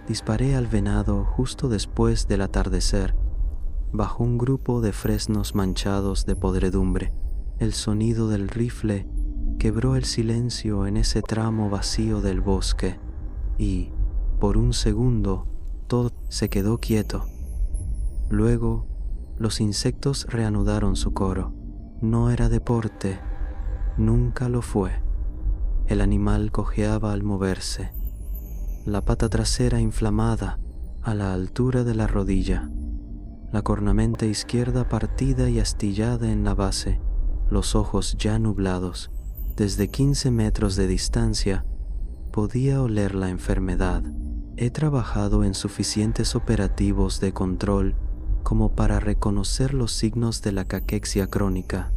Disparé al venado justo después del atardecer, bajo un grupo de fresnos manchados de podredumbre. El sonido del rifle quebró el silencio en ese tramo vacío del bosque y, por un segundo, todo se quedó quieto. Luego, los insectos reanudaron su coro. No era deporte, nunca lo fue. El animal cojeaba al moverse, la pata trasera inflamada a la altura de la rodilla, la cornamenta izquierda partida y astillada en la base, los ojos ya nublados. Desde 15 metros de distancia podía oler la enfermedad. He trabajado en suficientes operativos de control como para reconocer los signos de la caquexia crónica,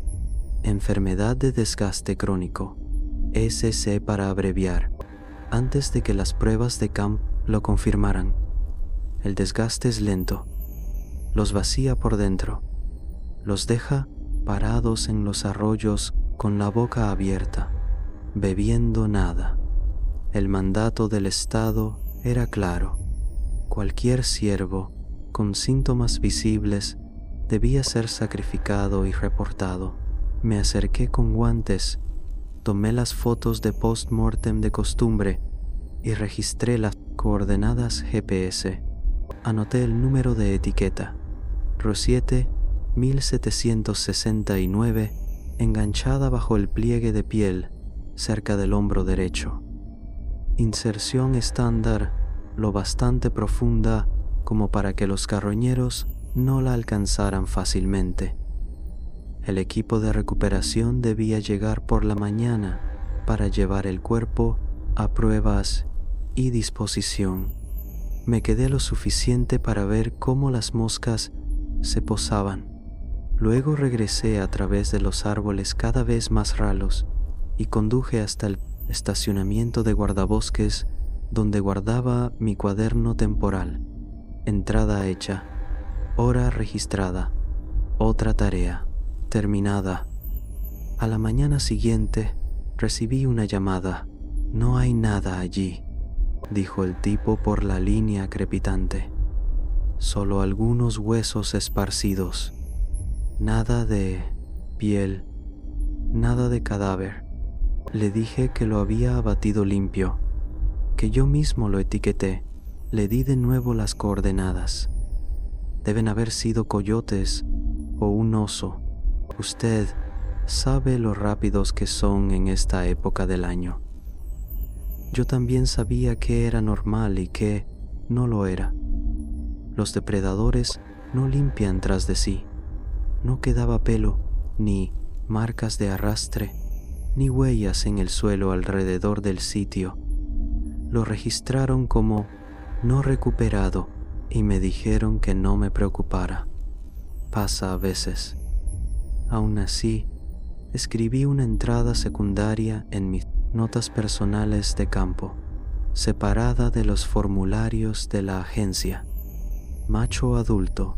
enfermedad de desgaste crónico, SC para abreviar, antes de que las pruebas de campo lo confirmaran. El desgaste es lento, los vacía por dentro, los deja parados en los arroyos con la boca abierta, bebiendo nada. El mandato del Estado era claro. Cualquier ciervo con síntomas visibles debía ser sacrificado y reportado. Me acerqué con guantes, tomé las fotos de post-mortem de costumbre y registré las coordenadas GPS. Anoté el número de etiqueta, Rosiete 1769, enganchada bajo el pliegue de piel cerca del hombro derecho. Inserción estándar lo bastante profunda como para que los carroñeros no la alcanzaran fácilmente. El equipo de recuperación debía llegar por la mañana para llevar el cuerpo a pruebas y disposición. Me quedé lo suficiente para ver cómo las moscas se posaban. Luego regresé a través de los árboles cada vez más ralos y conduje hasta el estacionamiento de guardabosques donde guardaba mi cuaderno temporal. Entrada hecha, hora registrada, otra tarea terminada. A la mañana siguiente recibí una llamada. No hay nada allí, dijo el tipo por la línea crepitante. Solo algunos huesos esparcidos. Nada de piel, nada de cadáver. Le dije que lo había abatido limpio, que yo mismo lo etiqueté. Le di de nuevo las coordenadas. Deben haber sido coyotes o un oso. Usted sabe lo rápidos que son en esta época del año. Yo también sabía que era normal y que no lo era. Los depredadores no limpian tras de sí. No quedaba pelo, ni marcas de arrastre, ni huellas en el suelo alrededor del sitio. Lo registraron como no recuperado y me dijeron que no me preocupara. Pasa a veces. Aún así, escribí una entrada secundaria en mis notas personales de campo, separada de los formularios de la agencia. Macho adulto,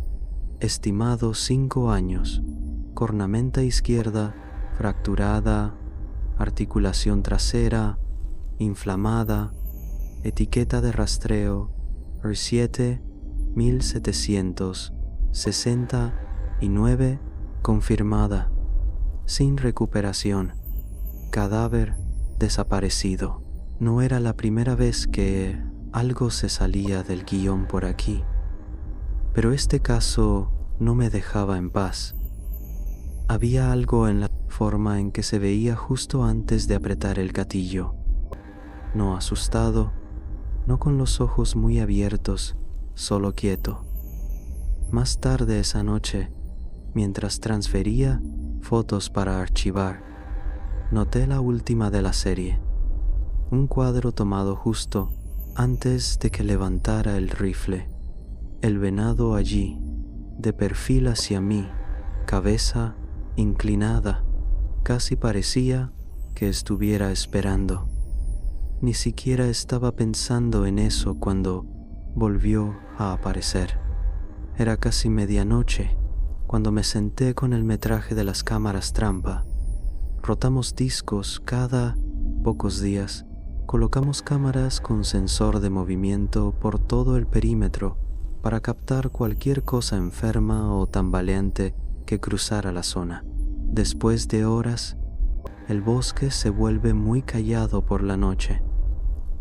estimado 5 años, cornamenta izquierda fracturada, articulación trasera inflamada, etiqueta de rastreo R7 1769 confirmada, sin recuperación, cadáver desaparecido. No era la primera vez que algo se salía del guión por aquí, pero este caso no me dejaba en paz. Había algo en la forma en que se veía justo antes de apretar el gatillo. No asustado, no con los ojos muy abiertos, solo quieto. Más tarde esa noche, mientras transfería fotos para archivar, noté la última de la serie, un cuadro tomado justo antes de que levantara el rifle. El venado allí, de perfil hacia mí, cabeza inclinada, casi parecía que estuviera esperando. Ni siquiera estaba pensando en eso cuando volvió a aparecer. Era casi medianoche cuando me senté con el metraje de las cámaras trampa. Rotamos discos cada pocos días Colocamos cámaras con sensor de movimiento por todo el perímetro para captar cualquier cosa enferma o tambaleante que cruzara la zona. Después de horas, el bosque se vuelve muy callado por la noche,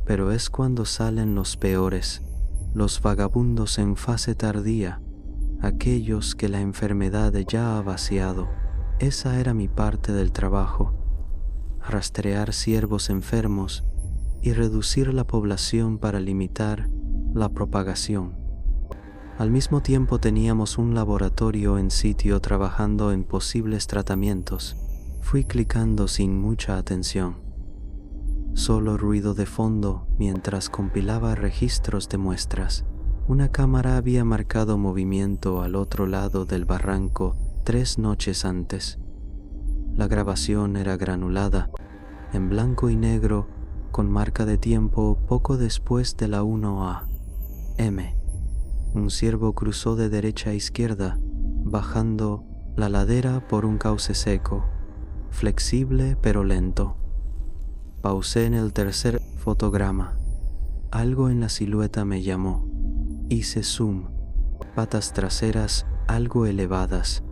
pero es cuando salen los peores, los vagabundos en fase tardía, aquellos que la enfermedad ya ha vaciado. Esa era mi parte del trabajo: rastrear ciervos enfermos y reducir la población para limitar la propagación. Al mismo tiempo teníamos un laboratorio en sitio trabajando en posibles tratamientos. Fui clicando sin mucha atención. Solo ruido de fondo mientras compilaba registros de muestras. Una cámara había marcado movimiento al otro lado del barranco 3 noches antes. La grabación era granulada, en blanco y negro, con marca de tiempo poco después de la 1 a.m. Un ciervo cruzó de derecha a izquierda, bajando la ladera por un cauce seco, flexible pero lento. Pausé en el tercer fotograma. Algo en la silueta me llamó. Hice zoom. Patas traseras algo elevadas,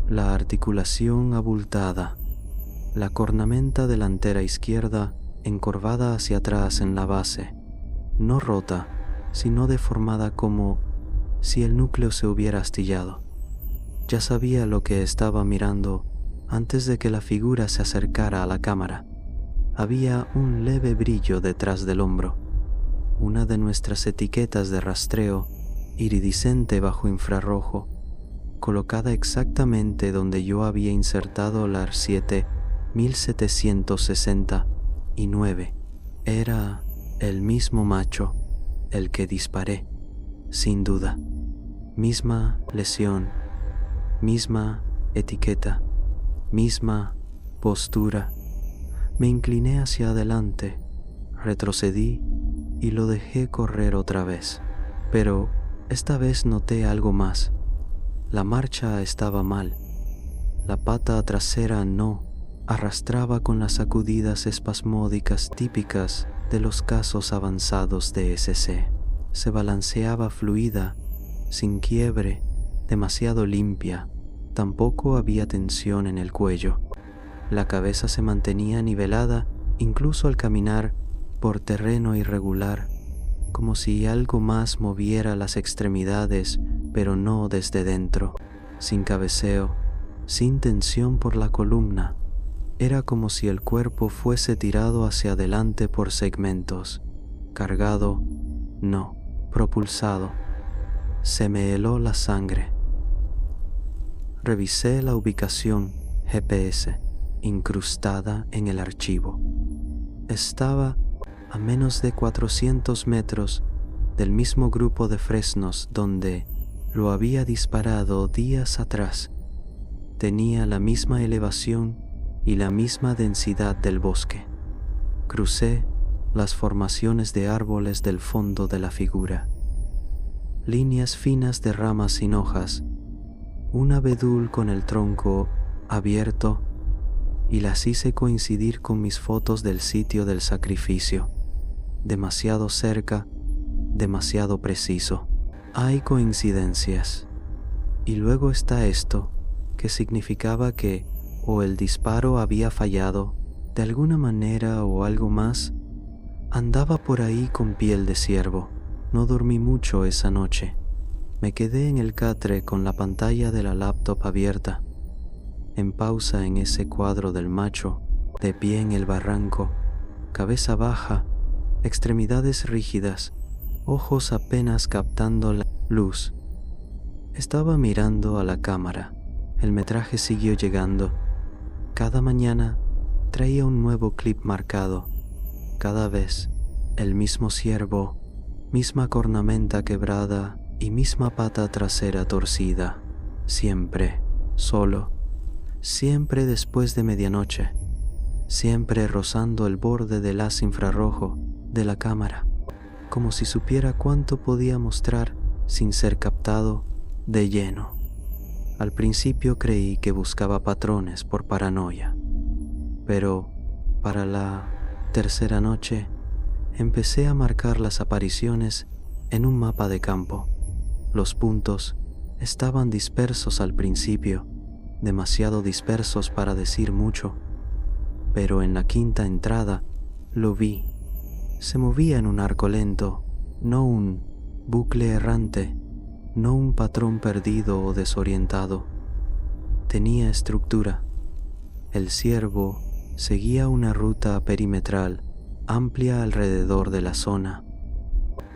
la articulación abultada, la cornamenta delantera izquierda encorvada hacia atrás en la base, no rota, sino deformada como si el núcleo se hubiera astillado. Ya sabía lo que estaba mirando antes de que la figura se acercara a la cámara. Había un leve brillo detrás del hombro. Una de nuestras etiquetas de rastreo, iridiscente bajo infrarrojo, colocada exactamente donde yo había insertado la AR-7 1769. Era el mismo macho, el que disparé, sin duda. Misma lesión, misma etiqueta, misma postura. Me incliné hacia adelante, retrocedí y lo dejé correr otra vez. Pero esta vez noté algo más. La marcha estaba mal. La pata trasera no arrastraba con las sacudidas espasmódicas típicas de los casos avanzados de SC. Se balanceaba fluida, sin quiebre, demasiado limpia. Tampoco había tensión en el cuello. La cabeza se mantenía nivelada incluso al caminar por terreno irregular, como si algo más moviera las extremidades, pero no desde dentro, sin cabeceo, sin tensión por la columna. Era como si el cuerpo fuese tirado hacia adelante por segmentos, cargado, no, propulsado. Se me heló la sangre. Revisé la ubicación GPS incrustada en el archivo. Estaba a menos de 400 metros del mismo grupo de fresnos donde lo había disparado días atrás. Tenía la misma elevación y la misma densidad del bosque. Crucé las formaciones de árboles del fondo de la figura. Líneas finas de ramas sin hojas, un abedul con el tronco abierto, y las hice coincidir con mis fotos del sitio del sacrificio. Demasiado cerca, demasiado preciso. Hay coincidencias. Y luego está esto, que significaba que o el disparo había fallado, de alguna manera o algo más. Andaba por ahí con piel de ciervo. No dormí mucho esa noche. Me quedé en el catre con la pantalla de la laptop abierta, en pausa en ese cuadro del macho, de pie en el barranco, cabeza baja, extremidades rígidas, ojos apenas captando la luz. Estaba mirando a la cámara. El metraje siguió llegando. Cada mañana traía un nuevo clip marcado. Cada vez el mismo ciervo, misma cornamenta quebrada y misma pata trasera torcida. Siempre solo, siempre después de medianoche, siempre rozando el borde del haz infrarrojo de la cámara, como si supiera cuánto podía mostrar sin ser captado de lleno. Al principio creí que buscaba patrones por paranoia, pero para la tercera noche Empecé a marcar las apariciones en un mapa de campo. Los puntos estaban dispersos al principio, demasiado dispersos para decir mucho, pero en la quinta entrada lo vi. Se movía en un arco lento, no un bucle errante, no un patrón perdido o desorientado. Tenía estructura. El ciervo seguía una ruta perimetral amplia alrededor de la zona,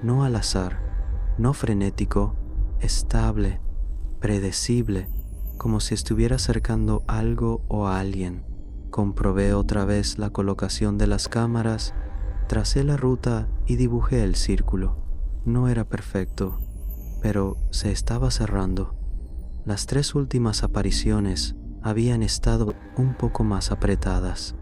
no al azar, no frenético, estable, predecible, como si estuviera acercando algo o a alguien. Comprobé otra vez la colocación de las cámaras, tracé la ruta y dibujé el círculo. No era perfecto, pero se estaba cerrando. Las 3 últimas apariciones habían estado un poco más apretadas.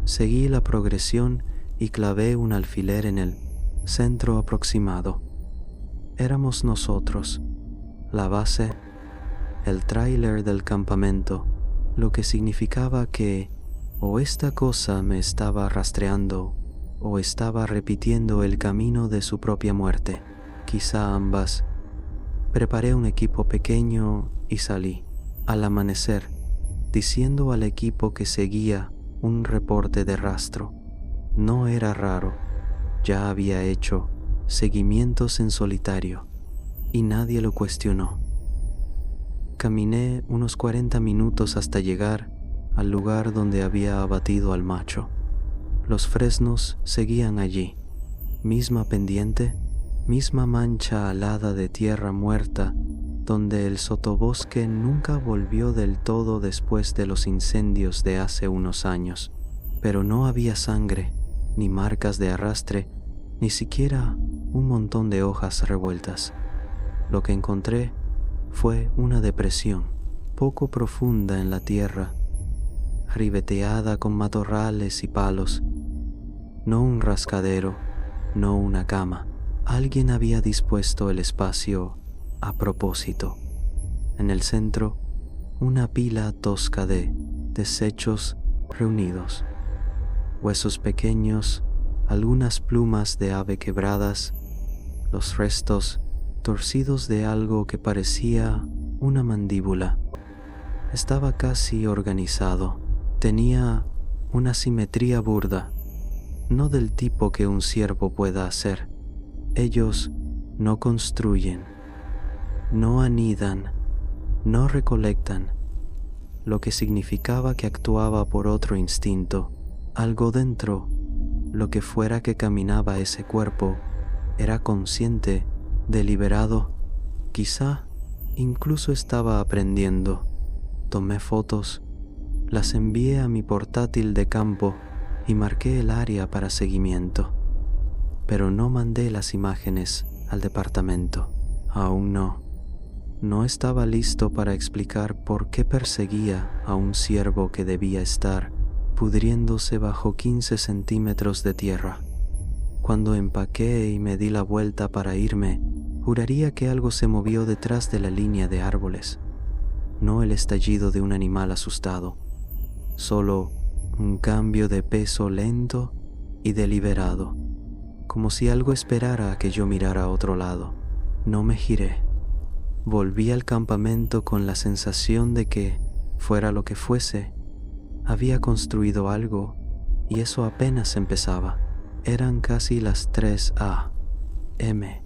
Seguí la progresión y clavé un alfiler en el centro aproximado. Éramos nosotros, la base, el tráiler del campamento, lo que significaba que o esta cosa me estaba rastreando o estaba repitiendo el camino de su propia muerte, quizá ambas. Preparé un equipo pequeño y salí, al amanecer, diciendo al equipo que seguía un reporte de rastro. No era raro, ya había hecho seguimientos en solitario y nadie lo cuestionó. Caminé unos 40 minutos hasta llegar al lugar donde había abatido al macho. Los fresnos seguían allí, misma pendiente, misma mancha alada de tierra muerta, donde el sotobosque nunca volvió del todo después de los incendios de hace unos años, pero no había sangre, ni marcas de arrastre, ni siquiera un montón de hojas revueltas. Lo que encontré fue una depresión poco profunda en la tierra, ribeteada con matorrales y palos. No un rascadero, no una cama. Alguien había dispuesto el espacio a propósito. En el centro, una pila tosca de desechos reunidos. Huesos pequeños, algunas plumas de ave quebradas, los restos torcidos de algo que parecía una mandíbula. Estaba casi organizado. Tenía una simetría burda, no del tipo que un ciervo pueda hacer. Ellos no construyen, no anidan, no recolectan, lo que significaba que actuaba por otro instinto. Algo dentro, lo que fuera que caminaba ese cuerpo, era consciente, deliberado, quizá incluso estaba aprendiendo. Tomé fotos, las envié a mi portátil de campo y marqué el área para seguimiento, pero no mandé las imágenes al departamento. Aún no. No estaba listo para explicar por qué perseguía a un ciervo que debía estar pudriéndose bajo 15 centímetros de tierra. Cuando empaqué y me di la vuelta para irme, juraría que algo se movió detrás de la línea de árboles. No el estallido de un animal asustado, solo un cambio de peso lento y deliberado, como si algo esperara a que yo mirara a otro lado. No me giré. Volví al campamento con la sensación de que, fuera lo que fuese, había construido algo y eso apenas empezaba. Eran casi las 3 a.m.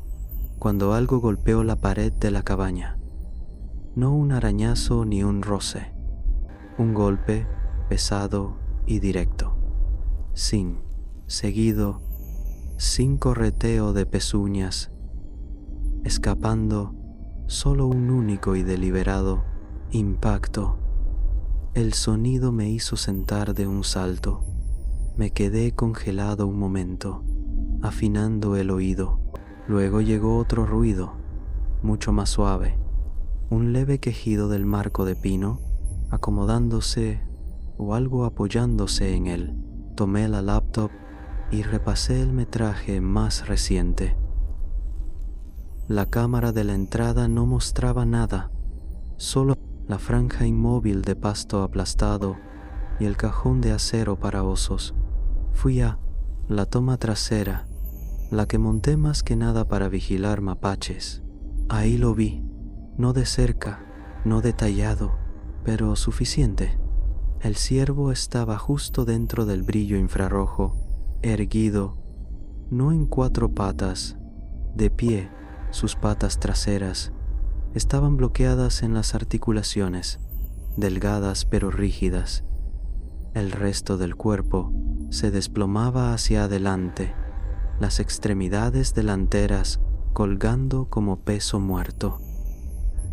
cuando algo golpeó la pared de la cabaña. No un arañazo ni un roce, un golpe pesado y directo, seguido, sin correteo de pezuñas, escapando solo un único y deliberado impacto. El sonido me hizo sentar de un salto. Me quedé congelado un momento, afinando el oído. Luego llegó otro ruido, mucho más suave, un leve quejido del marco de pino, acomodándose o algo apoyándose en él. Tomé la laptop y repasé el metraje más reciente. La cámara de la entrada no mostraba nada, solo la franja inmóvil de pasto aplastado y el cajón de acero para osos. Fui a la toma trasera, la que monté más que nada para vigilar mapaches. Ahí lo vi, no de cerca, no detallado, pero suficiente. El ciervo estaba justo dentro del brillo infrarrojo, erguido, no en 4 patas, de pie. Sus patas traseras estaban bloqueadas en las articulaciones, delgadas pero rígidas. El resto del cuerpo se desplomaba hacia adelante, las extremidades delanteras colgando como peso muerto,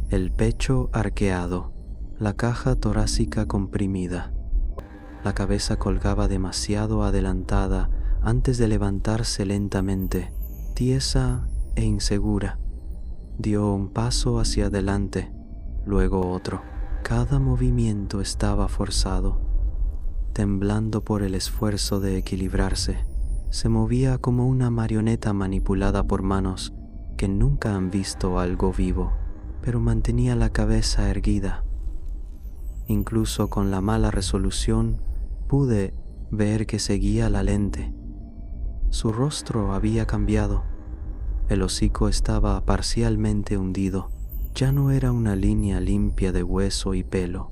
el pecho arqueado, la caja torácica comprimida. La cabeza colgaba demasiado adelantada antes de levantarse lentamente, tiesa e insegura. Dio un paso hacia adelante, luego otro. Cada movimiento estaba forzado. Temblando por el esfuerzo de equilibrarse, se movía como una marioneta manipulada por manos que nunca han visto algo vivo, pero mantenía la cabeza erguida. Incluso con la mala resolución, pude ver que seguía la lente. Su rostro había cambiado. El hocico estaba parcialmente hundido. Ya no era una línea limpia de hueso y pelo.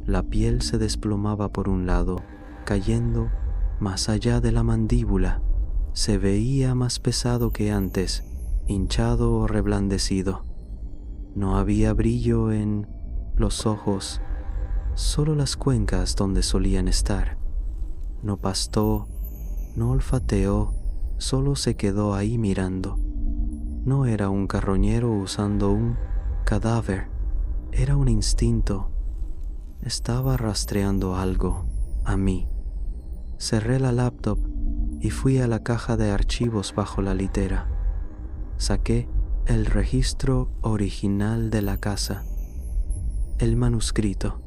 La piel se desplomaba por un lado, cayendo más allá de la mandíbula. Se veía más pesado que antes, hinchado o reblandecido. No había brillo en los ojos, solo las cuencas donde solían estar. No pastó, no olfateó, solo se quedó ahí mirando. No era un carroñero usando un cadáver, era un instinto. Estaba rastreando algo, a mí. Cerré la laptop y fui a la caja de archivos bajo la litera. Saqué el registro original de la casa, el manuscrito,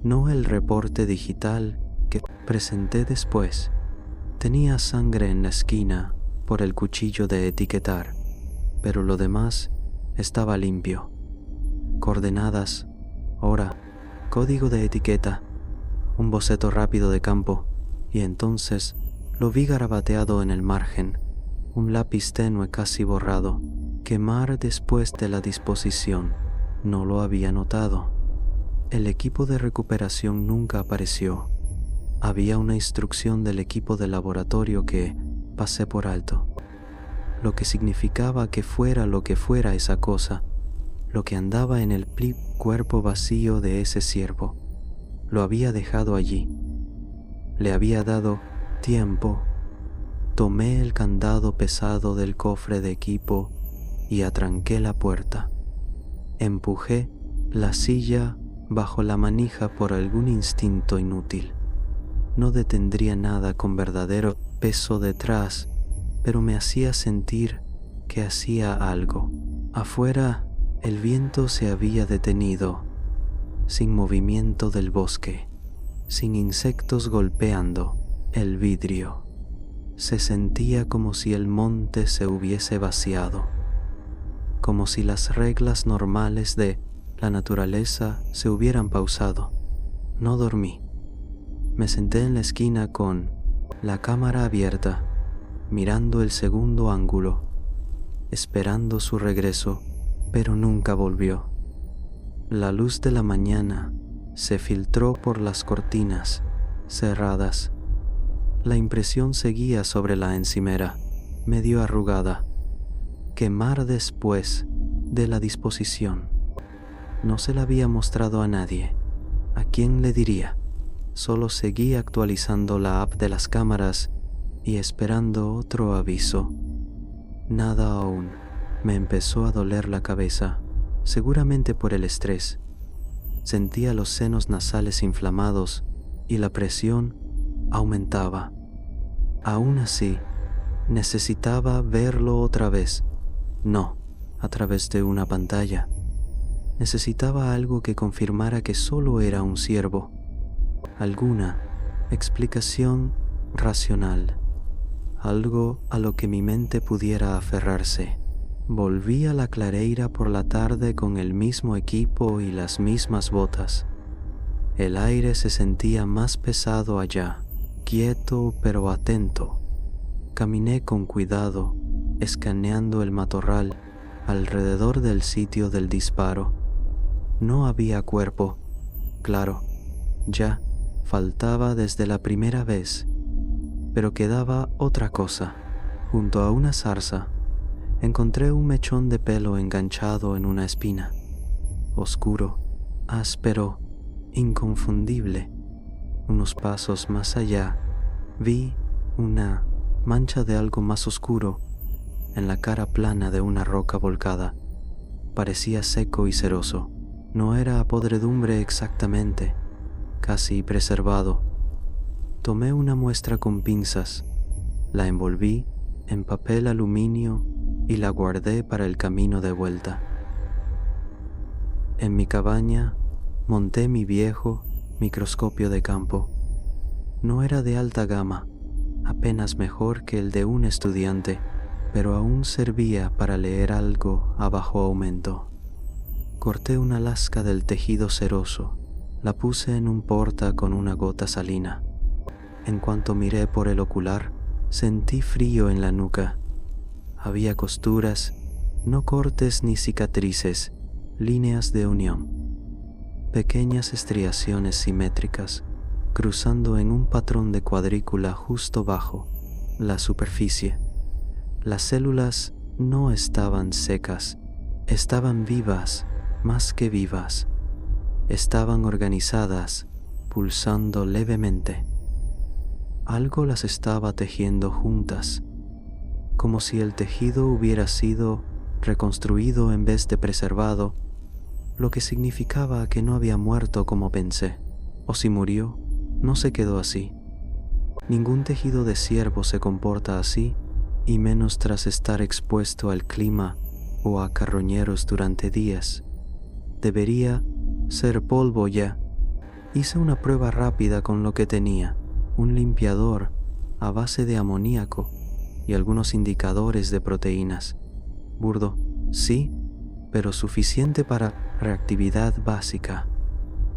no el reporte digital que presenté después. Tenía sangre en la esquina por el cuchillo de etiquetar, pero lo demás estaba limpio. Coordenadas, hora, código de etiqueta, un boceto rápido de campo, y entonces lo vi garabateado en el margen, un lápiz tenue casi borrado. Quemar después de la disposición. No lo había notado. El equipo de recuperación nunca apareció. Había una instrucción del equipo de laboratorio que pasé por alto, lo que significaba que fuera lo que fuera esa cosa, lo que andaba en el cuerpo vacío de ese ciervo, lo había dejado allí. Le había dado tiempo. Tomé el candado pesado del cofre de equipo y atranqué la puerta. Empujé la silla bajo la manija por algún instinto inútil. No detendría nada con verdadero peso detrás, pero me hacía sentir que hacía algo. Afuera, el viento se había detenido, sin movimiento del bosque, sin insectos golpeando el vidrio. Se sentía como si el monte se hubiese vaciado, como si las reglas normales de la naturaleza se hubieran pausado. No dormí. Me senté en la esquina con la cámara abierta, mirando el segundo ángulo, esperando su regreso, pero nunca volvió. La luz de la mañana se filtró por las cortinas cerradas. La impresión seguía sobre la encimera, medio arrugada. Quemar después de la disposición. No se la había mostrado a nadie. ¿A quién le diría? Solo seguí actualizando la app de las cámaras y esperando otro aviso. Nada aún. Me empezó a doler la cabeza, seguramente por el estrés. Sentía los senos nasales inflamados y la presión aumentaba. Aún así, necesitaba verlo otra vez. No, a través de una pantalla. Necesitaba algo que confirmara que solo era un ciervo. Alguna explicación racional. Algo a lo que mi mente pudiera aferrarse. Volví a la clareira por la tarde con el mismo equipo y las mismas botas. El aire se sentía más pesado allá. Quieto pero atento, caminé con cuidado, escaneando el matorral alrededor del sitio del disparo. No había cuerpo, claro, ya faltaba desde la primera vez, pero quedaba otra cosa. Junto a una zarza, encontré un mechón de pelo enganchado en una espina, oscuro, áspero, inconfundible. Unos pasos más allá, vi una mancha de algo más oscuro en la cara plana de una roca volcada. Parecía seco y ceroso. No era podredumbre exactamente, casi preservado. Tomé una muestra con pinzas, la envolví en papel aluminio y la guardé para el camino de vuelta. En mi cabaña monté mi viejo microscopio de campo. No era de alta gama, apenas mejor que el de un estudiante, pero aún servía para leer algo a bajo aumento. Corté una lasca del tejido ceroso, la puse en un porta con una gota salina. En cuanto miré por el ocular, sentí frío en la nuca. Había costuras, no cortes ni cicatrices, líneas de unión. Pequeñas estriaciones simétricas, cruzando en un patrón de cuadrícula justo bajo la superficie. Las células no estaban secas, estaban vivas, más que vivas. Estaban organizadas, pulsando levemente. Algo las estaba tejiendo juntas, como si el tejido hubiera sido reconstruido en vez de preservado, lo que significaba que no había muerto como pensé, o si murió, no se quedó así. Ningún tejido de ciervo se comporta así, y menos tras estar expuesto al clima o a carroñeros durante días. Debería ser polvo ya. Hice una prueba rápida con lo que tenía, un limpiador a base de amoníaco y algunos indicadores de proteínas. Burdo, sí, pero suficiente para reactividad básica.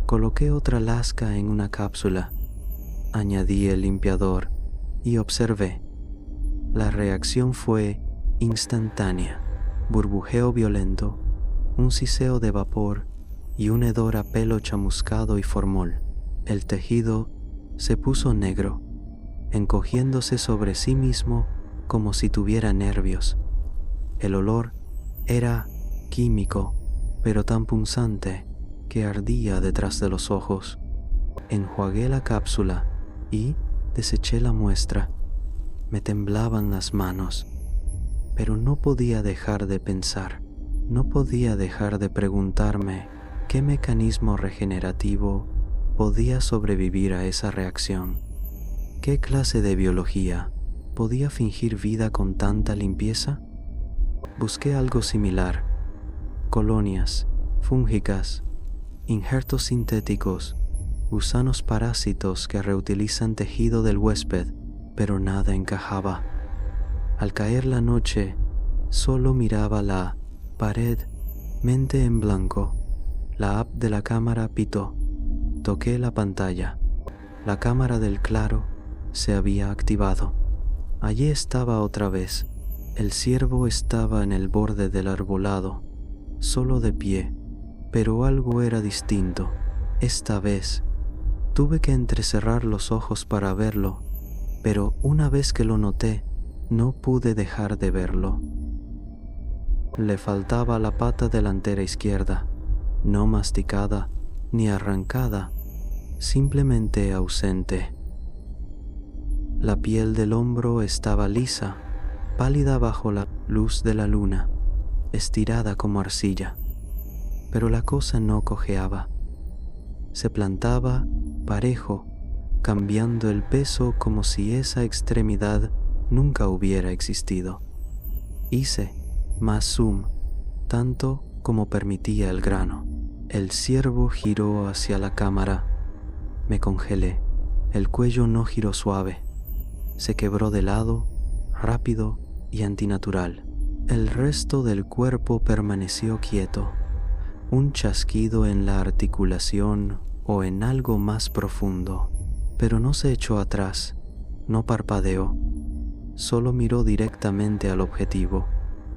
Coloqué otra lasca en una cápsula, añadí el limpiador y observé. La reacción fue instantánea, burbujeo violento, un siseo de vapor y un hedor a pelo chamuscado y formol. El tejido se puso negro, encogiéndose sobre sí mismo como si tuviera nervios. El olor era químico, pero tan punzante que ardía detrás de los ojos. Enjuagué la cápsula y deseché la muestra. Me temblaban las manos, pero no podía dejar de pensar, no podía dejar de preguntarme qué mecanismo regenerativo podía sobrevivir a esa reacción. ¿Qué clase de biología podía fingir vida con tanta limpieza? Busqué algo similar: colonias fúngicas, injertos sintéticos, gusanos parásitos que reutilizan tejido del huésped, pero nada encajaba. Al caer la noche, solo miraba la pared, mente en blanco. La app de la cámara pitó. Toqué la pantalla. La cámara del claro se había activado. Allí estaba otra vez. El ciervo estaba en el borde del arbolado, solo de pie, pero algo era distinto. Esta vez tuve que entrecerrar los ojos para verlo, pero una vez que lo noté, no pude dejar de verlo. Le faltaba la pata delantera izquierda, no masticada ni arrancada, simplemente ausente. La piel del hombro estaba lisa, pálida bajo la luz de la luna, estirada como arcilla, pero la cosa no cojeaba. Se plantaba parejo, cambiando el peso como si esa extremidad nunca hubiera existido. Hice más zoom, tanto como permitía el grano. El ciervo giró hacia la cámara. Me congelé. El cuello no giró suave. Se quebró de lado, rápido y antinatural. El resto del cuerpo permaneció quieto. Un chasquido en la articulación o en algo más profundo, pero no se echó atrás. No parpadeó, solo miró directamente al objetivo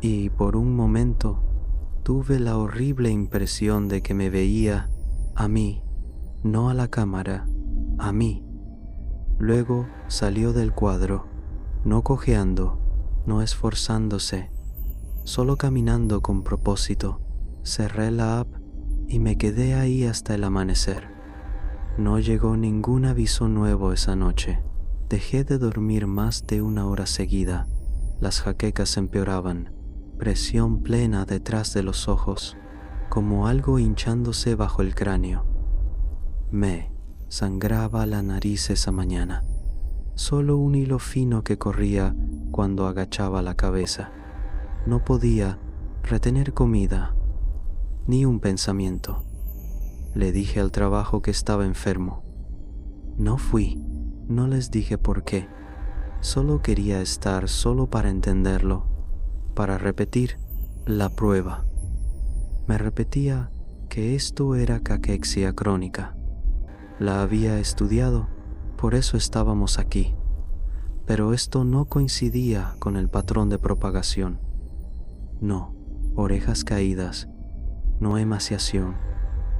y por un momento tuve la horrible impresión de que me veía a mí, no a la cámara, a mí. Luego salió del cuadro, no cojeando, no esforzándose, solo caminando con propósito. Cerré la app y me quedé ahí hasta el amanecer. No llegó ningún aviso nuevo esa noche. Dejé de dormir más de 1 hora seguida. Las jaquecas empeoraban, presión plena detrás de los ojos, como algo hinchándose bajo el cráneo. Me sangraba la nariz esa mañana. Solo un hilo fino que corría cuando agachaba la cabeza. No podía retener comida, ni un pensamiento. Le dije al trabajo que estaba enfermo. No fui, no les dije por qué. Solo quería estar solo para entenderlo, para repetir la prueba. Me repetía que esto era caquexia crónica. La había estudiado, por eso estábamos aquí. Pero esto no coincidía con el patrón de propagación. No, orejas caídas, no emaciación,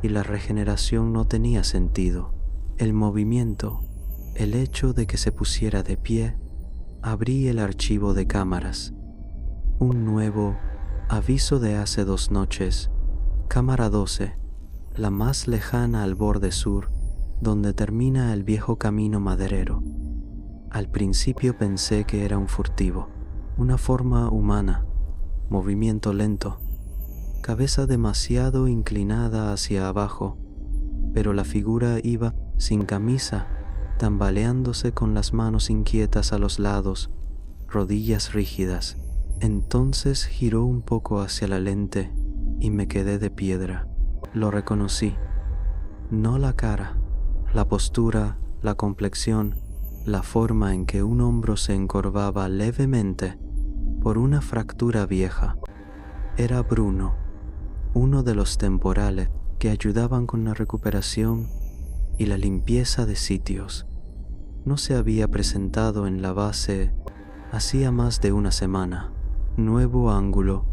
y la regeneración no tenía sentido. El movimiento, el hecho de que se pusiera de pie, abrí el archivo de cámaras. Un nuevo aviso de hace 2 noches, cámara 12, la más lejana al borde sur, donde termina el viejo camino maderero. Al principio pensé que era un furtivo, una forma humana, movimiento lento, cabeza demasiado inclinada hacia abajo, pero la figura iba sin camisa, tambaleándose con las manos inquietas a los lados, rodillas rígidas. Entonces giró un poco hacia la lente y me quedé de piedra. Lo reconocí. No la cara, la postura, la complexión, la forma en que un hombro se encorvaba levemente por una fractura vieja. Era Bruno, uno de los temporales que ayudaban con la recuperación y la limpieza de sitios. No se había presentado en la base hacía más de 1 semana. Nuevo ángulo,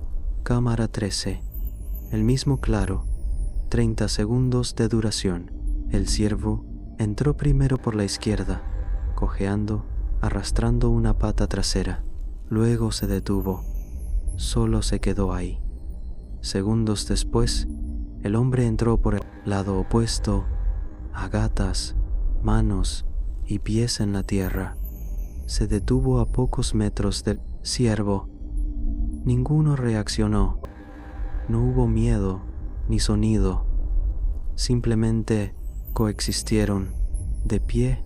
cámara 13, el mismo claro, 30 segundos de duración. El ciervo entró primero por la izquierda, cojeando, arrastrando una pata trasera. Luego se detuvo, solo se quedó ahí. Segundos después, el hombre entró por el lado opuesto, a gatas, manos y pies en la tierra. Se detuvo a pocos metros del ciervo. Ninguno reaccionó. No hubo miedo ni sonido. Simplemente coexistieron, de pie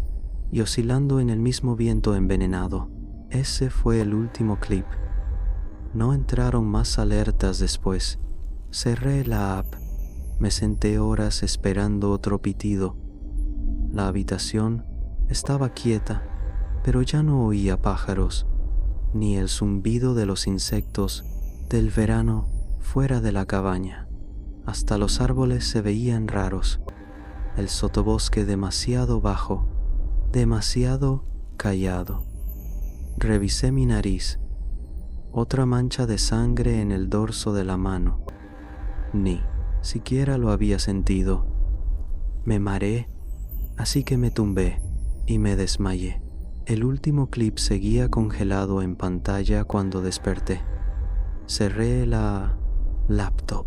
y oscilando en el mismo viento envenenado. Ese fue el último clip. No entraron más alertas después. Cerré la app. Me senté horas esperando otro pitido. La habitación estaba quieta, pero ya no oía pájaros, ni el zumbido de los insectos del verano fuera de la cabaña. Hasta los árboles se veían raros. El sotobosque demasiado bajo, demasiado callado. Revisé mi nariz. Otra mancha de sangre en el dorso de la mano. Ni siquiera lo había sentido. Me mareé, así que me tumbé y me desmayé. El último clip seguía congelado en pantalla cuando desperté. Cerré la laptop.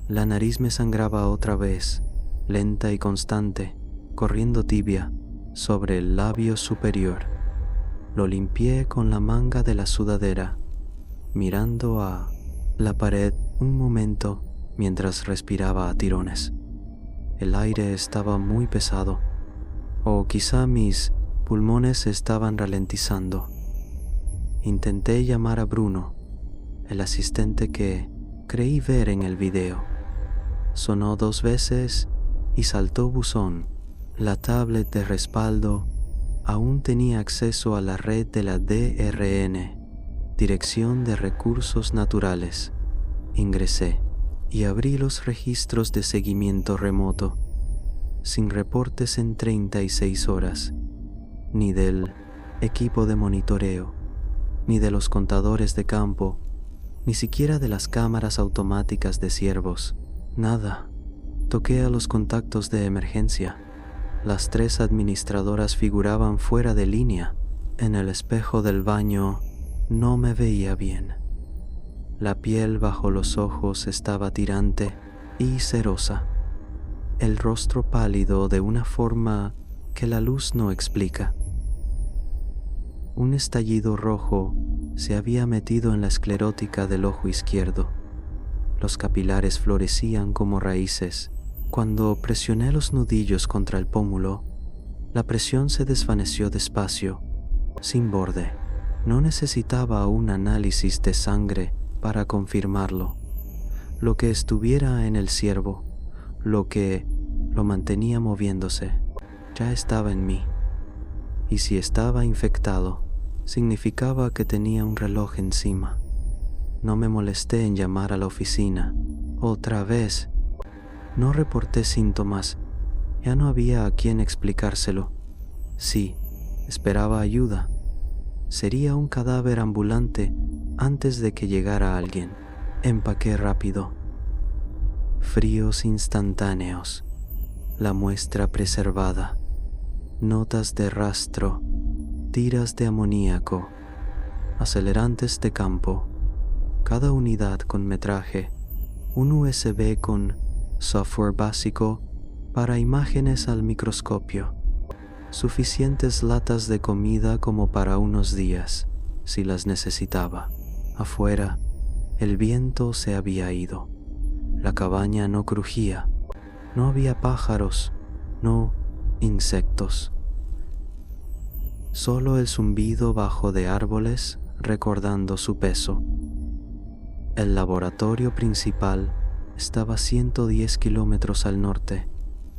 La nariz me sangraba otra vez, lenta y constante, corriendo tibia sobre el labio superior. Lo limpié con la manga de la sudadera, mirando a la pared un momento mientras respiraba a tirones. El aire estaba muy pesado, o quizá mis pulmones estaban ralentizando. Intenté llamar a Bruno, el asistente que creí ver en el video. Sonó 2 veces y saltó buzón. La tablet de respaldo aún tenía acceso a la red de la DRN, Dirección de Recursos Naturales. Ingresé y abrí los registros de seguimiento remoto, sin reportes en 36 horas. ni del equipo de monitoreo, ni de los contadores de campo, ni siquiera de las cámaras automáticas de ciervos. Nada. Toqué a los contactos de emergencia. Las 3 administradoras figuraban fuera de línea. En el espejo del baño no me veía bien. La piel bajo los ojos estaba tirante y cerosa. El rostro pálido de una forma que la luz no explica. Un estallido rojo se había metido en la esclerótica del ojo izquierdo. Los capilares florecían como raíces. Cuando presioné los nudillos contra el pómulo, la presión se desvaneció despacio, sin borde. No necesitaba un análisis de sangre para confirmarlo. Lo que estuviera en el ciervo, lo que lo mantenía moviéndose, ya estaba en mí. Y si estaba infectado, significaba que tenía un reloj encima. No me molesté en llamar a la oficina. Otra vez. No reporté síntomas. Ya no había a quien explicárselo. Sí, esperaba ayuda. Sería un cadáver ambulante antes de que llegara alguien. Empaqué rápido. Fríos instantáneos. La muestra preservada. Notas de rastro. Tiras de amoníaco. Acelerantes de campo. Cada unidad con metraje. Un USB con software básico para imágenes al microscopio. Suficientes latas de comida como para unos días, si las necesitaba. Afuera, el viento se había ido. La cabaña no crujía. No había pájaros, no insectos. Solo el zumbido bajo de árboles recordando su peso. El laboratorio principal estaba a 110 kilómetros al norte,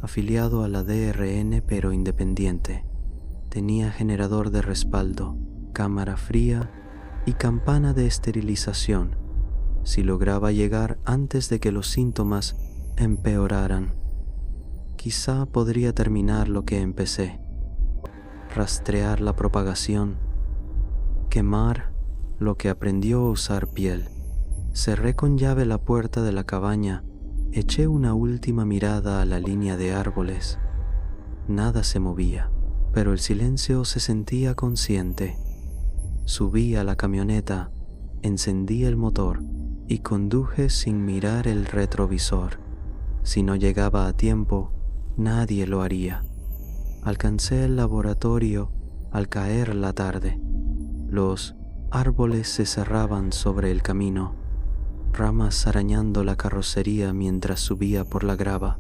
afiliado a la DRN pero independiente. Tenía generador de respaldo, cámara fría y campana de esterilización, si lograba llegar antes de que los síntomas empeoraran. Quizá podría terminar lo que empecé, rastrear la propagación, quemar lo que aprendió a usar piel. Cerré con llave la puerta de la cabaña, eché una última mirada a la línea de árboles. Nada se movía, pero el silencio se sentía consciente. Subí a la camioneta, encendí el motor y conduje sin mirar el retrovisor. Si no llegaba a tiempo, nadie lo haría. Alcancé el laboratorio al caer la tarde. Los árboles se cerraban sobre el camino, ramas arañando la carrocería mientras subía por la grava.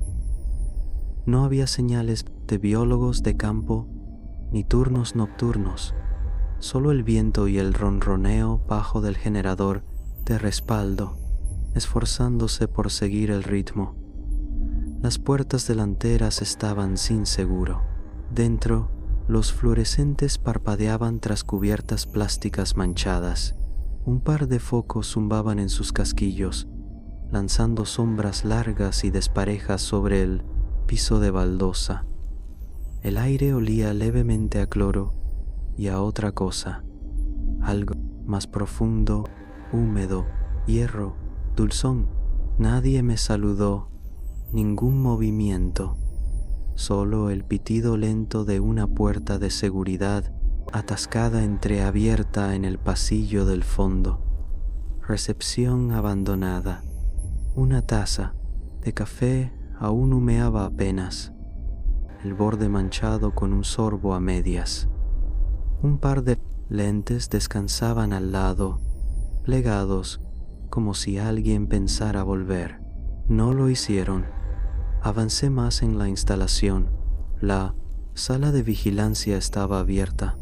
No había señales de biólogos de campo ni turnos nocturnos, solo el viento y el ronroneo bajo del generador de respaldo, esforzándose por seguir el ritmo. Las puertas delanteras estaban sin seguro. Dentro, los fluorescentes parpadeaban tras cubiertas plásticas manchadas. Un par de focos zumbaban en sus casquillos, lanzando sombras largas y desparejas sobre el piso de baldosa. El aire olía levemente a cloro y a otra cosa, algo más profundo, húmedo, hierro, dulzón. Nadie me saludó, ningún movimiento, solo el pitido lento de una puerta de seguridad atascada entreabierta en el pasillo del fondo. Recepción abandonada. Una taza de café aún humeaba apenas, el borde manchado con un sorbo a medias. Un par de lentes descansaban al lado, plegados como si alguien pensara volver. No lo hicieron. Avancé más en la instalación. La sala de vigilancia estaba abierta,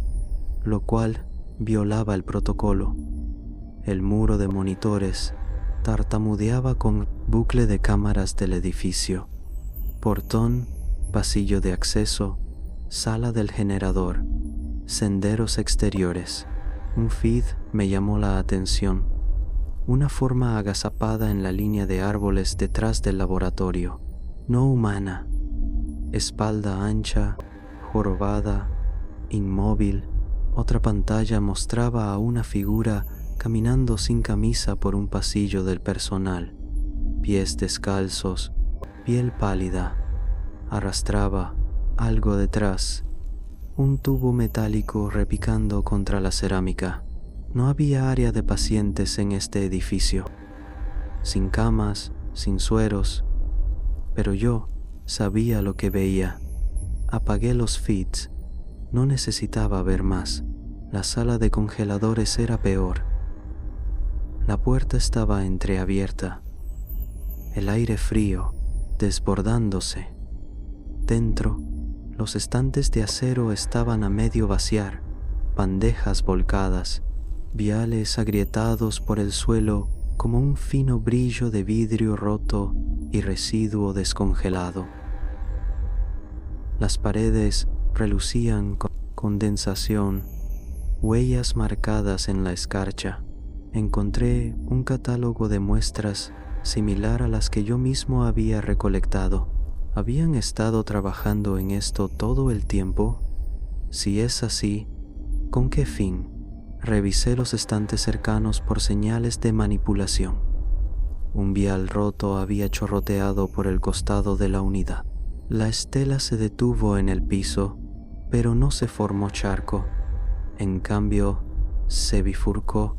lo cual violaba el protocolo. El muro de monitores tartamudeaba con bucle de cámaras del edificio. Portón, pasillo de acceso, sala del generador, senderos exteriores. Un feed me llamó la atención. Una forma agazapada en la línea de árboles detrás del laboratorio. No humana. Espalda ancha, jorobada, Inmóvil, otra pantalla mostraba a una figura caminando sin camisa por un pasillo del personal. Pies descalzos, piel pálida. Arrastraba algo detrás, un tubo metálico repicando contra la cerámica. No había área de pacientes en este edificio, sin camas, sin sueros, pero yo sabía lo que veía. Apagué los feeds, no necesitaba ver más. La sala de congeladores era peor. La puerta estaba entreabierta, el aire frío desbordándose. Dentro, los estantes de acero estaban a medio vaciar, bandejas volcadas, viales agrietados por el suelo como un fino brillo de vidrio roto y residuo descongelado. Las paredes relucían con condensación, huellas marcadas en la escarcha. Encontré un catálogo de muestras similar a las que yo mismo había recolectado. ¿Habían estado trabajando en esto todo el tiempo? Si es así, ¿con qué fin? Revisé los estantes cercanos por señales de manipulación. Un vial roto había chorroteado por el costado de la unidad. La estela se detuvo en el piso, pero no se formó charco. En cambio, se bifurcó,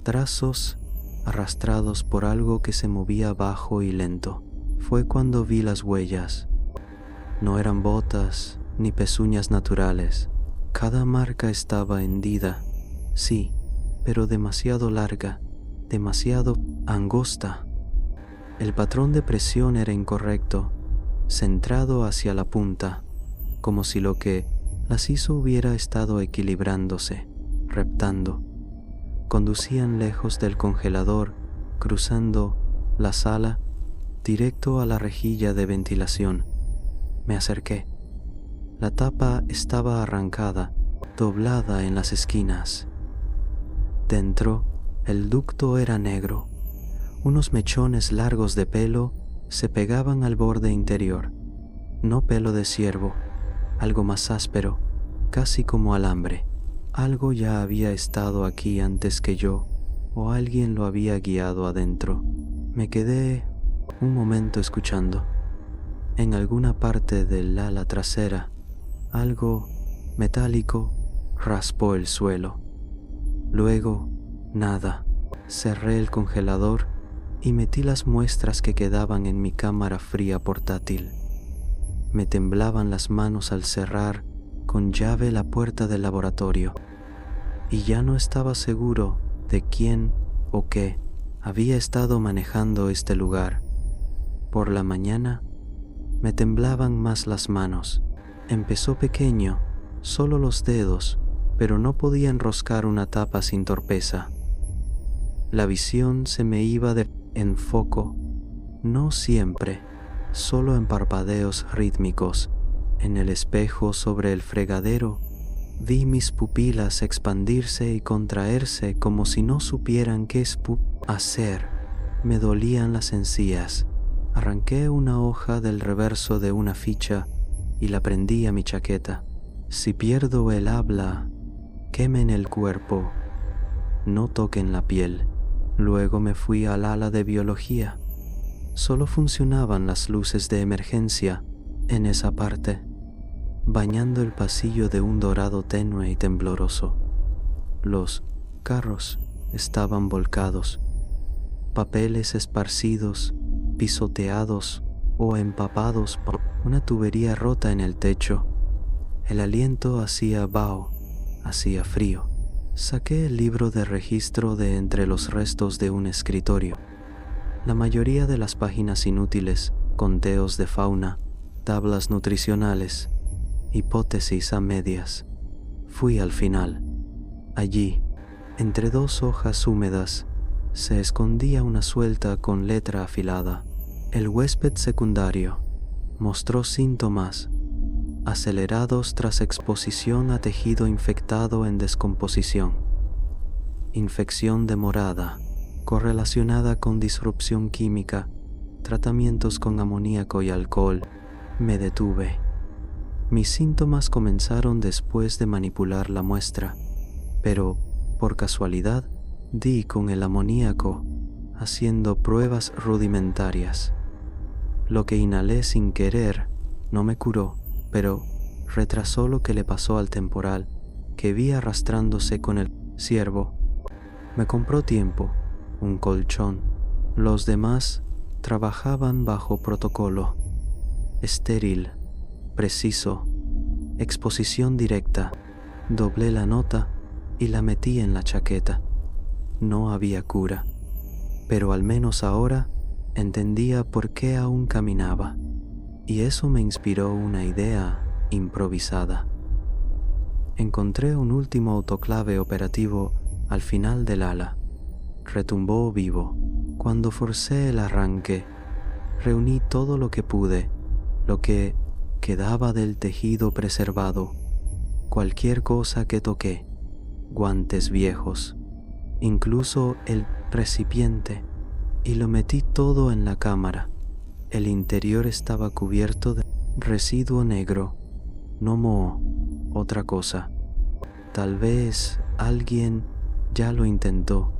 trazos arrastrados por algo que se movía bajo y lento. Fue cuando vi las huellas. No eran botas ni pezuñas naturales. Cada marca estaba hendida, sí, pero demasiado larga, demasiado angosta. El patrón de presión era incorrecto, centrado hacia la punta, como si lo que las hizo hubiera estado equilibrándose, reptando. Conducían lejos del congelador, cruzando la sala, directo a la rejilla de ventilación. Me acerqué. La tapa estaba arrancada, doblada en las esquinas. Dentro, el ducto era negro. Unos mechones largos de pelo se pegaban al borde interior. No pelo de ciervo, algo más áspero, casi como alambre. Algo ya había estado aquí antes que yo, o alguien lo había guiado adentro. Me quedé un momento escuchando. En alguna parte del ala trasera, algo metálico raspó el suelo. Luego, nada. Cerré el congelador y metí las muestras que quedaban en mi cámara fría portátil. Me temblaban las manos al cerrar con llave la puerta del laboratorio, y ya no estaba seguro de quién o qué había estado manejando este lugar. Por la mañana me temblaban más las manos. Empezó pequeño, solo los dedos, pero no podía enroscar una tapa sin torpeza. La visión se me iba en foco, no siempre, solo en parpadeos rítmicos. En el espejo sobre el fregadero vi mis pupilas expandirse y contraerse como si no supieran qué hacer. Me dolían las encías. Arranqué una hoja del reverso de una ficha y la prendí a mi chaqueta. Si pierdo el habla, quemen el cuerpo, no toquen la piel. Luego me fui al ala de biología. Solo funcionaban las luces de emergencia en esa parte, bañando el pasillo de un dorado tenue y tembloroso. Los carros estaban volcados, papeles esparcidos, pisoteados o empapados por una tubería rota en el techo. El aliento hacía vaho, hacía frío. Saqué el libro de registro de entre los restos de un escritorio. La mayoría de las páginas inútiles, conteos de fauna, tablas nutricionales, hipótesis a medias. Fui al final. Allí, entre dos hojas húmedas, se escondía una suelta con letra afilada. El huésped secundario mostró síntomas acelerados tras exposición a tejido infectado en descomposición. Infección demorada, correlacionada con disrupción química, tratamientos con amoníaco y alcohol. Me detuve. Mis síntomas comenzaron después de manipular la muestra, pero, por casualidad, di con el amoníaco, haciendo pruebas rudimentarias. Lo que inhalé sin querer no me curó, pero retrasó lo que le pasó al temporal, que vi arrastrándose con el ciervo. Me compró tiempo, un colchón. Los demás trabajaban bajo protocolo, estéril, preciso, exposición directa. Doblé la nota y la metí en la chaqueta. No había cura, pero al menos ahora entendía por qué aún caminaba, y eso me inspiró una idea improvisada. Encontré un último autoclave operativo al final del ala. Retumbó vivo. Cuando forcé el arranque, reuní todo lo que pude, lo que quedaba del tejido preservado, cualquier cosa que toqué, guantes viejos, incluso el recipiente, y lo metí todo en la cámara. El interior estaba cubierto de residuo negro, no moho, otra cosa. Tal vez alguien ya lo intentó.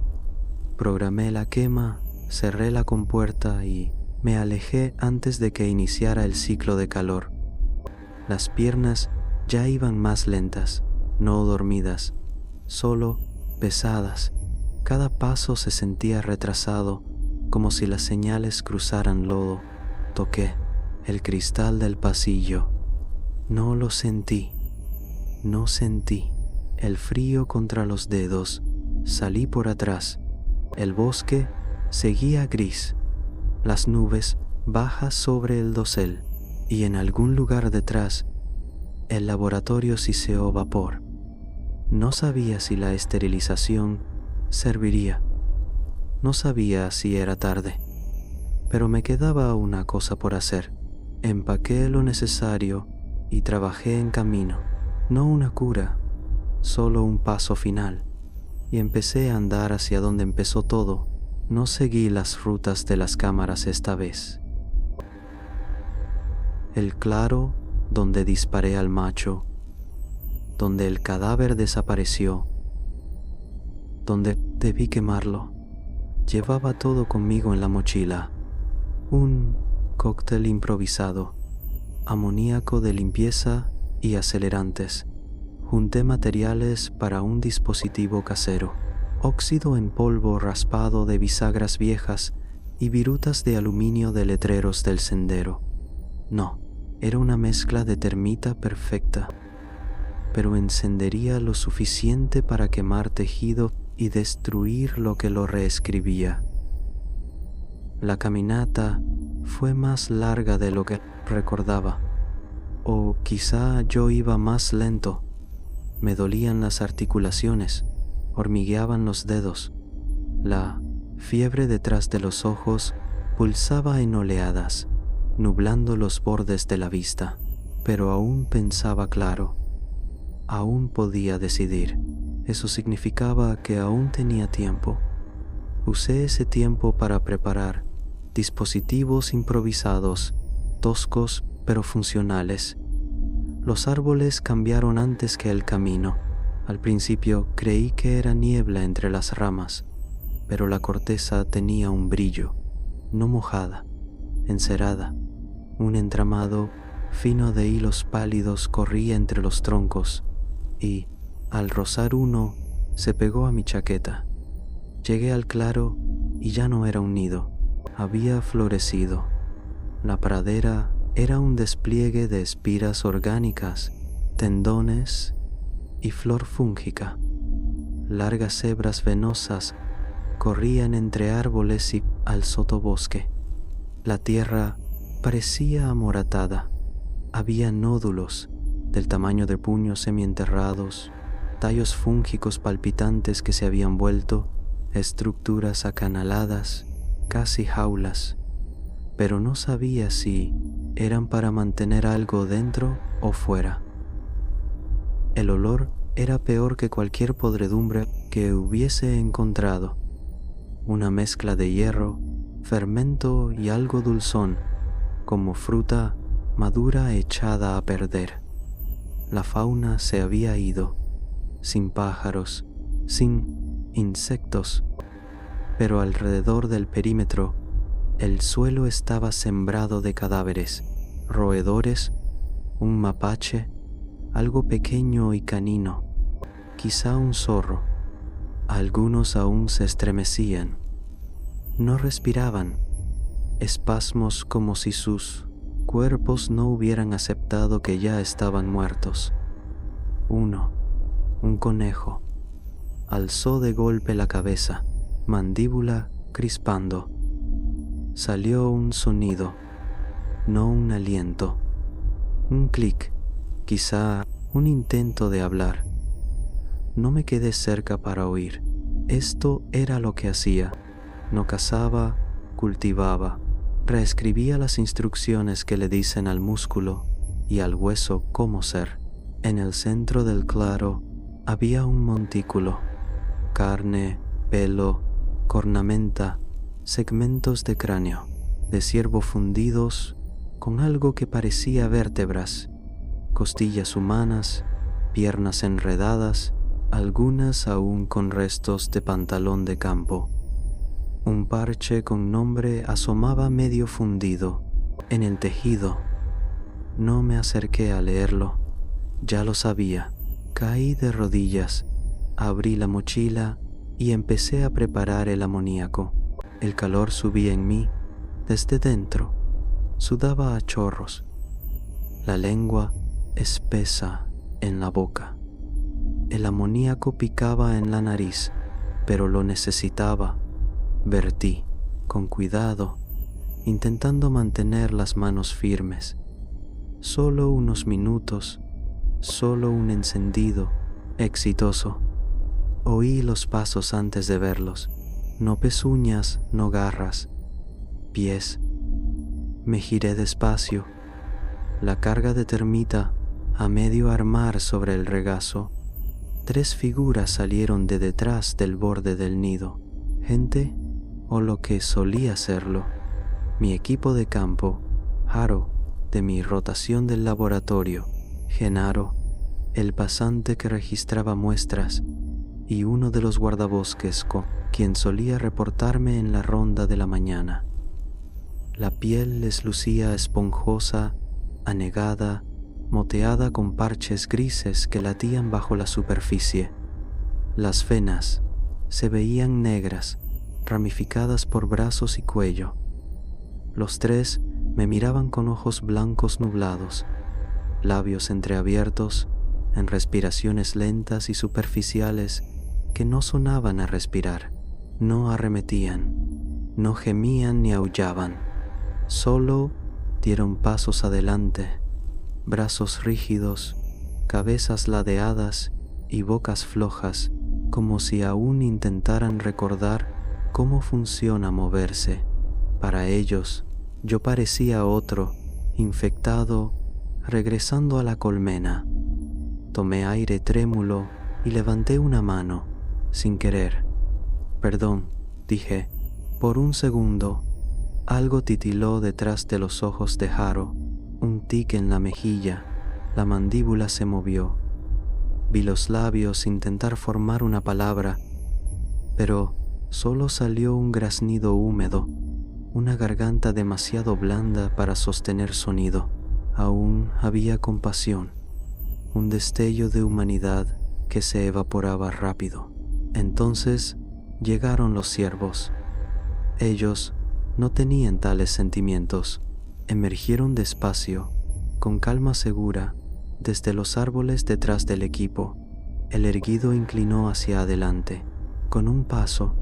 Programé la quema, cerré la compuerta y me alejé antes de que iniciara el ciclo de calor. Las piernas ya iban más lentas, no dormidas, solo pesadas. Cada paso se sentía retrasado, como si las señales cruzaran lodo. Toqué el cristal del pasillo. No lo sentí. No sentí el frío contra los dedos. Salí por atrás. El bosque seguía gris, las nubes bajas sobre el dosel, y en algún lugar detrás el laboratorio siseó vapor. No sabía si la esterilización serviría. No sabía si era tarde, pero me quedaba una cosa por hacer. Empaqué lo necesario y trabajé en camino. No una cura, solo un paso final. Y empecé a andar hacia donde empezó todo. No seguí las rutas de las cámaras esta vez. El claro donde disparé al macho, donde el cadáver desapareció, donde debí quemarlo. Llevaba todo conmigo en la mochila. Un cóctel improvisado, amoníaco de limpieza y acelerantes. Junté materiales para un dispositivo casero, óxido en polvo raspado de bisagras viejas y virutas de aluminio de letreros del sendero. No, era una mezcla de termita perfecta, pero encendería lo suficiente para quemar tejido y destruir lo que lo reescribía. La caminata fue más larga de lo que recordaba, o quizá yo iba más lento. Me dolían las articulaciones, hormigueaban los dedos. La fiebre detrás de los ojos pulsaba en oleadas, nublando los bordes de la vista. Pero aún pensaba claro. Aún podía decidir. Eso significaba que aún tenía tiempo. Usé ese tiempo para preparar dispositivos improvisados, toscos pero funcionales. Los árboles cambiaron antes que el camino. Al principio creí que era niebla entre las ramas, pero la corteza tenía un brillo, no mojada, encerada. Un entramado fino de hilos pálidos corría entre los troncos y, al rozar uno, se pegó a mi chaqueta. Llegué al claro y ya no era un nido, había florecido. La pradera era un despliegue de espiras orgánicas, tendones y flor fúngica. Largas hebras venosas corrían entre árboles y al sotobosque. La tierra parecía amoratada. Había nódulos del tamaño de puños semienterrados, tallos fúngicos palpitantes que se habían vuelto estructuras acanaladas, casi jaulas, pero no sabía si eran para mantener algo dentro o fuera. El olor era peor que cualquier podredumbre que hubiese encontrado, una mezcla de hierro, fermento y algo dulzón, como fruta madura echada a perder. La fauna se había ido, sin pájaros, sin insectos, pero alrededor del perímetro el suelo estaba sembrado de cadáveres, roedores, un mapache, algo pequeño y canino, quizá un zorro. Algunos aún se estremecían. No respiraban, espasmos como si sus cuerpos no hubieran aceptado que ya estaban muertos. Uno, un conejo, alzó de golpe la cabeza, mandíbula crispando. Salió un sonido, no un aliento, un clic, quizá un intento de hablar. No me quedé cerca para oír. Esto era lo que hacía. No cazaba, cultivaba, reescribía las instrucciones que le dicen al músculo y al hueso cómo ser. En el centro del claro había un montículo, carne, pelo, cornamenta, segmentos de cráneo, de ciervo fundidos con algo que parecía vértebras, costillas humanas, piernas enredadas, algunas aún con restos de pantalón de campo. Un parche con nombre asomaba medio fundido en el tejido. No me acerqué a leerlo, ya lo sabía. Caí de rodillas, abrí la mochila y empecé a preparar el amoníaco. El calor subía en mí desde dentro, sudaba a chorros, la lengua espesa en la boca. El amoníaco picaba en la nariz, pero lo necesitaba. Vertí, con cuidado, intentando mantener las manos firmes. Solo unos minutos, solo un encendido, exitoso. Oí los pasos antes de verlos, no pezuñas, no garras, pies. Me giré despacio, la carga de termita a medio armar sobre el regazo. 3 figuras salieron de detrás del borde del nido. Gente, o lo que solía serlo, mi equipo de campo, Haro, de mi rotación del laboratorio, Genaro, el pasante que registraba muestras, y uno de los guardabosques con quien solía reportarme en la ronda de la mañana. La piel les lucía esponjosa, anegada, moteada con parches grises que latían bajo la superficie. Las venas se veían negras, ramificadas por brazos y cuello. Los 3 me miraban con ojos blancos nublados, labios entreabiertos, en respiraciones lentas y superficiales que no sonaban a respirar, no arremetían, no gemían ni aullaban, solo dieron pasos adelante, brazos rígidos, cabezas ladeadas y bocas flojas, como si aún intentaran recordar cómo funciona moverse. Para ellos, yo parecía otro, infectado, regresando a la colmena. Tomé aire trémulo y levanté una mano, sin querer. «Perdón», dije. Por un segundo, algo titiló detrás de los ojos de Haro, un tic en la mejilla, la mandíbula se movió. Vi los labios intentar formar una palabra, pero solo salió un graznido húmedo, una garganta demasiado blanda para sostener sonido. Aún había compasión, un destello de humanidad que se evaporaba rápido. Entonces llegaron los ciervos. Ellos no tenían tales sentimientos. Emergieron despacio, con calma segura, desde los árboles detrás del equipo. El erguido inclinó hacia adelante, con un paso,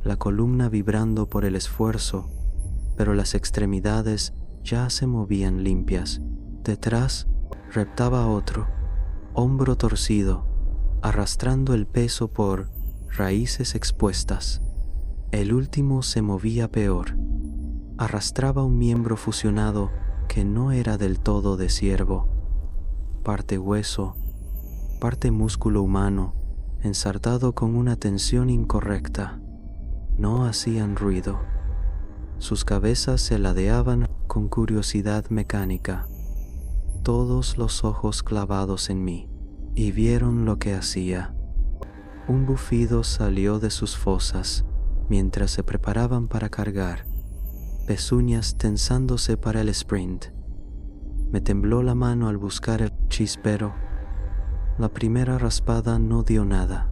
la columna vibrando por el esfuerzo, pero las extremidades ya se movían limpias. Detrás reptaba otro, hombro torcido, arrastrando el peso por raíces expuestas. El último se movía peor. Arrastraba un miembro fusionado que no era del todo de ciervo, parte hueso, parte músculo humano, ensartado con una tensión incorrecta. No hacían ruido. Sus cabezas se ladeaban con curiosidad mecánica. todos los ojos clavados en mí, y vieron lo que hacía. Un bufido salió de sus fosas mientras se preparaban para cargar, pezuñas tensándose para el sprint. Me tembló la mano al buscar el chispero. La primera raspada no dio nada.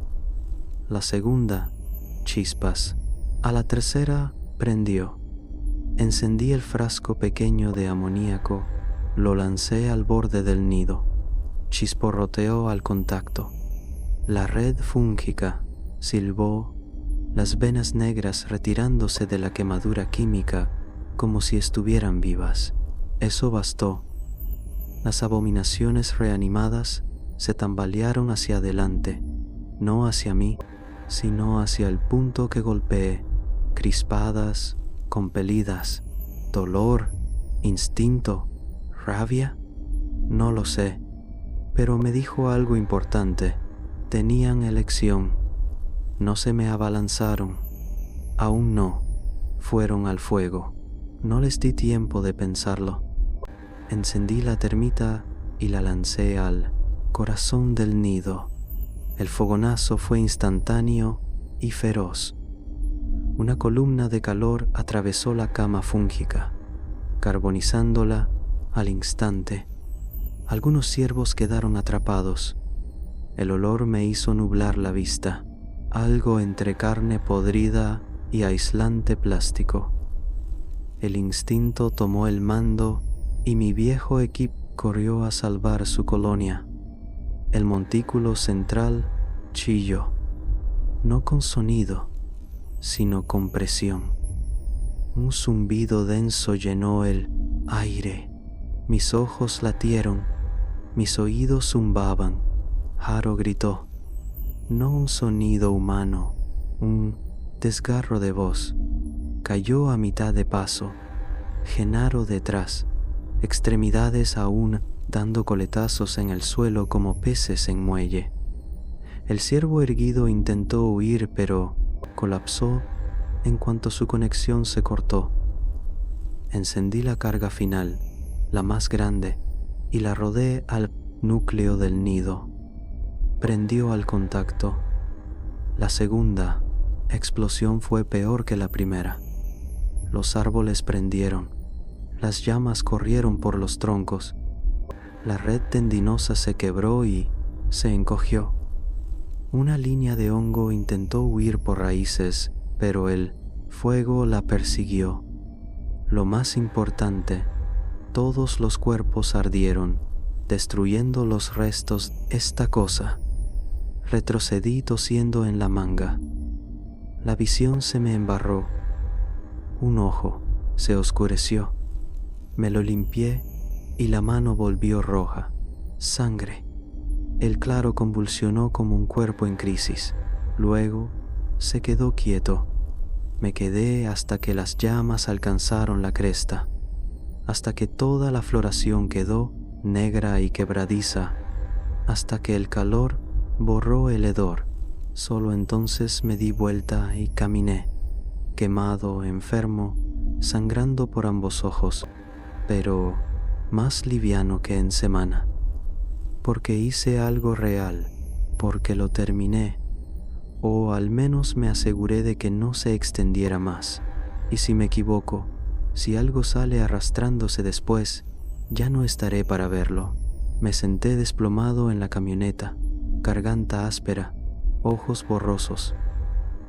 La segunda, chispas. A la tercera, prendió. Encendí el frasco pequeño de amoníaco, lo lancé al borde del nido. Chisporroteó al contacto. La red fúngica silbó, las venas negras retirándose de la quemadura química como si estuvieran vivas. Eso bastó. Las abominaciones reanimadas se tambalearon hacia adelante, no hacia mí, sino hacia el punto que golpeé, crispadas, compelidas, dolor, instinto, rabia. No lo sé, pero me dijo algo importante. Tenían elección. No se me abalanzaron. Aún no. Fueron al fuego. No les di tiempo de pensarlo. Encendí la termita y la lancé al corazón del nido. El fogonazo fue instantáneo y feroz. Una columna de calor atravesó la cama fúngica, carbonizándola al instante. Algunos ciervos quedaron atrapados. El olor me hizo nublar la vista, algo entre carne podrida y aislante plástico. El instinto tomó el mando y mi viejo equipo corrió a salvar su colonia. El montículo central chilló, no con sonido, sino con presión. Un zumbido denso llenó el aire. Mis ojos latieron, mis oídos zumbaban. Haro gritó, no un sonido humano, un desgarro de voz. Cayó a mitad de paso, Genaro detrás, extremidades aún dando coletazos en el suelo como peces en muelle. El ciervo erguido intentó huir, pero colapsó en cuanto su conexión se cortó. Encendí la carga final, la más grande, y la rodé al núcleo del nido. Prendió al contacto. La segunda explosión fue peor que la primera. Los árboles prendieron. Las llamas corrieron por los troncos. La red tendinosa se quebró y se encogió. Una línea de hongo intentó huir por raíces, pero el fuego la persiguió. Lo más importante, todos los cuerpos ardieron, destruyendo los restos de esta cosa. Retrocedí tosiendo en la manga. La visión se me embarró. Un ojo se oscureció. Me lo limpié y la mano volvió roja. Sangre. El claro convulsionó como un cuerpo en crisis. Luego se quedó quieto. Me quedé hasta que las llamas alcanzaron la cresta, hasta que toda la floración quedó negra y quebradiza, hasta que el calor borró el hedor. Solo entonces me di vuelta y caminé, quemado, enfermo, sangrando por ambos ojos, pero más liviano que en semana, porque hice algo real, porque lo terminé, o al menos me aseguré de que no se extendiera más. Y si me equivoco, si algo sale arrastrándose después, ya no estaré para verlo. Me senté desplomado en la camioneta, garganta áspera, ojos borrosos.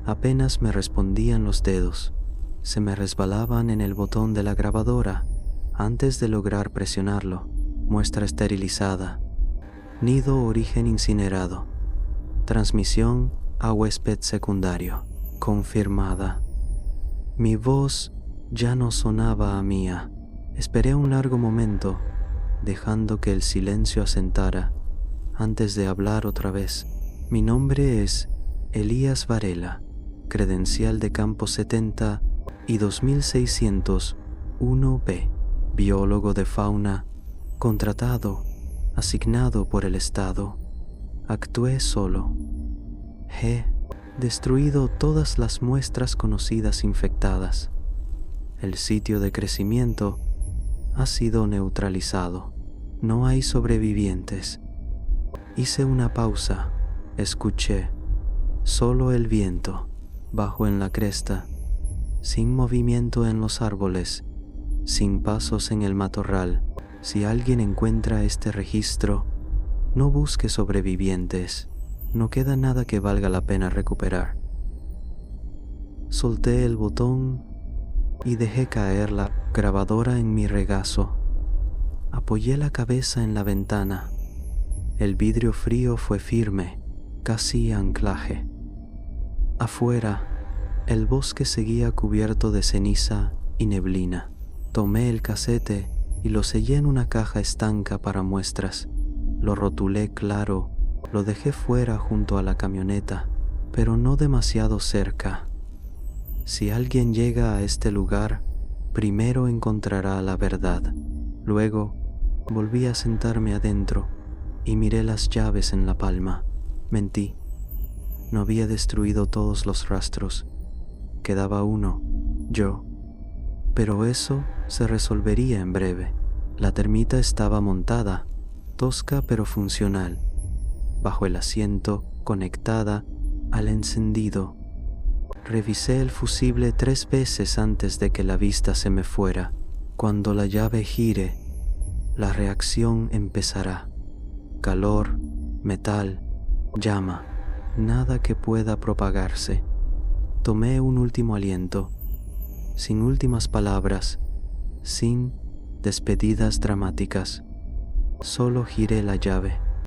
Apenas me respondían los dedos. Se me resbalaban en el botón de la grabadora antes de lograr presionarlo. Muestra esterilizada. Nido origen incinerado. Transmisión a huésped secundario. Confirmada. Mi voz ya no sonaba a mía. Esperé un largo momento, dejando que el silencio asentara, antes de hablar otra vez. Mi nombre es Elías Varela, credencial de campo 70 y 2601B, biólogo de fauna, contratado, asignado por el Estado. Actué solo. He destruido todas las muestras conocidas infectadas. El sitio de crecimiento ha sido neutralizado. No hay sobrevivientes. Hice una pausa, escuché, solo el viento, bajo en la cresta, sin movimiento en los árboles, sin pasos en el matorral. Si alguien encuentra este registro, no busque sobrevivientes, no queda nada que valga la pena recuperar. Solté el botón y dejé caer la grabadora en mi regazo. Apoyé la cabeza en la ventana. El vidrio frío fue firme, casi anclaje. Afuera, el bosque seguía cubierto de ceniza y neblina. Tomé el casete y lo sellé en una caja estanca para muestras. Lo rotulé claro, lo dejé fuera junto a la camioneta, pero no demasiado cerca. Si alguien llega a este lugar, primero encontrará la verdad. Luego, volví a sentarme adentro y miré las llaves en la palma. Mentí. No había destruido todos los rastros. Quedaba uno, yo. Pero eso se resolvería en breve. La termita estaba montada, tosca pero funcional, bajo el asiento, conectada al encendido. Revisé el fusible 3 veces antes de que la vista se me fuera. Cuando la llave gire, la reacción empezará. Calor, metal, llama, nada que pueda propagarse. Tomé un último aliento, sin últimas palabras, sin despedidas dramáticas. Solo giré la llave.